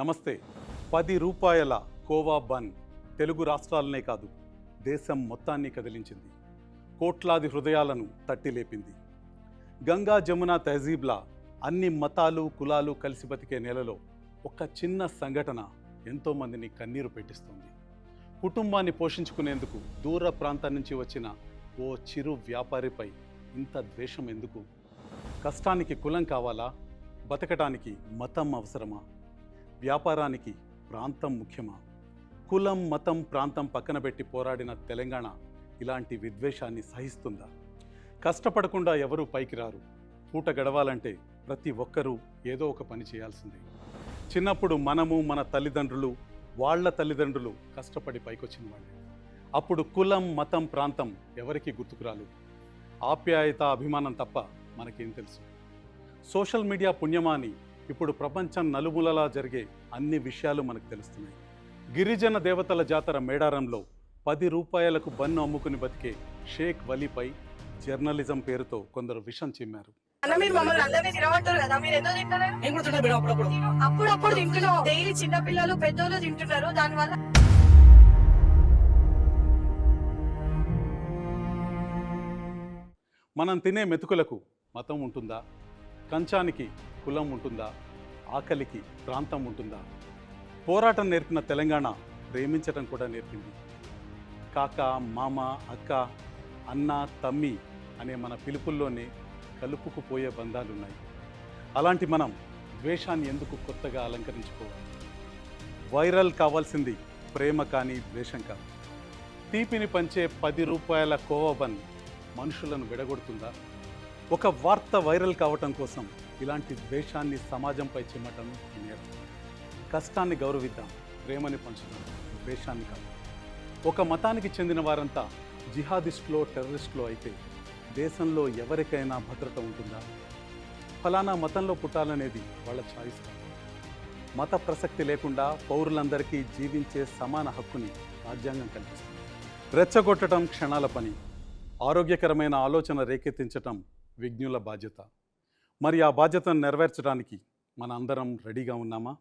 నమస్తే. 10 రూపాయల కోవా బన్ తెలుగు రాష్ట్రాలనే కాదు దేశం మొత్తాన్ని కదిలించింది. కోట్లాది హృదయాలను తట్టిలేపింది. గంగా జమున తహజీబ్లా అన్ని మతాలు కులాలు కలిసి బతికే నేలలో ఒక చిన్న సంఘటన ఎంతోమందిని కన్నీరు పెట్టిస్తుంది. కుటుంబాన్ని పోషించుకునేందుకు దూర ప్రాంతం నుంచి వచ్చిన ఓ చిరు వ్యాపారిపై ఇంత ద్వేషం ఎందుకు? కష్టానికి కులం కావాలా? బతకటానికి మతం అవసరమా? వ్యాపారానికి ప్రాంతం ముఖ్యమా? కులం మతం ప్రాంతం పక్కన పెట్టి పోరాడిన తెలంగాణ ఇలాంటి విద్వేషాన్ని సహిస్తుందా? కష్టపడకుండా ఎవరూ పైకి రారు. పూట గడవాలంటే ప్రతి ఒక్కరూ ఏదో ఒక పని చేయాల్సిందే. చిన్నప్పుడు మనము మన తల్లిదండ్రులు వాళ్ళ తల్లిదండ్రులు కష్టపడి పైకొచ్చిన వాళ్ళే. అప్పుడు కులం మతం ప్రాంతం ఎవరికి గుర్తుకురాలేదు. ఆప్యాయత అభిమానం తప్ప మనకేం తెలుసు? సోషల్ మీడియా పుణ్యమాని ఇప్పుడు ప్రపంచం నలుమూలలా జరిగే అన్ని విషయాలు మనకు తెలుస్తున్నాయి. గిరిజన దేవతల జాతర మేడారంలో 10 రూపాయలకు బన్ను అమ్ముకుని బతికే షేక్ వలీపై జర్నలిజం పేరుతో కొందరు విషం చిమ్మారు. అప్పుడప్పుడు తింటున్నాం. డైలీ చిన్న పిల్లలు పెద్దోళ్ళు తింటున్నారు. దానివల్ల మనం తినే మెతుకులకు మతం ఉంటుందా? కంచానికి కులం ఉంటుందా? ఆకలికి ప్రాంతం ఉంటుందా? పోరాటం నేర్పిన తెలంగాణ ప్రేమించటం కూడా నేర్పింది. కాక మామ అక్క అన్న తమ్మి అనే మన పిలుపుల్లోనే కలుపుకుపోయే బంధాలున్నాయి. అలాంటి మనం ద్వేషాన్ని ఎందుకు కొత్తగా అలంకరించుకోవాలి? వైరల్ కావాల్సింది ప్రేమ కానీ ద్వేషం కాదు. తీపిని పంచే 10 రూపాయల కోవా బన్ మనుషులను విడగొడుతుందా? ఒక వార్త వైరల్ కావటం కోసం ఇలాంటి ద్వేషాన్ని సమాజంపై చిమ్మటం నేరం. కష్టాన్ని గౌరవిద్దాం, ప్రేమని పంచుదాం, ద్వేషాన్ని కాదు. ఒక మతానికి చెందిన వారంతా జిహాదిస్టులో టెర్రరిస్టులో అయితే దేశంలో ఎవరికైనా భద్రత ఉంటుందా? ఫలానా మతంలో పుట్టాలనేది వాళ్ళ ఛాయిస్ కాదు. మత ప్రసక్తి లేకుండా పౌరులందరికీ జీవించే సమాన హక్కుని రాజ్యాంగం కల్పిస్తుంది. రెచ్చగొట్టడం క్షణాల పని, ఆరోగ్యకరమైన ఆలోచన రేకెత్తించటం విజ్ఞుల బాధ్యత. మరి ఆ బాధ్యతను నెరవేర్చడానికి మన అందరం రెడీగా ఉన్నామా?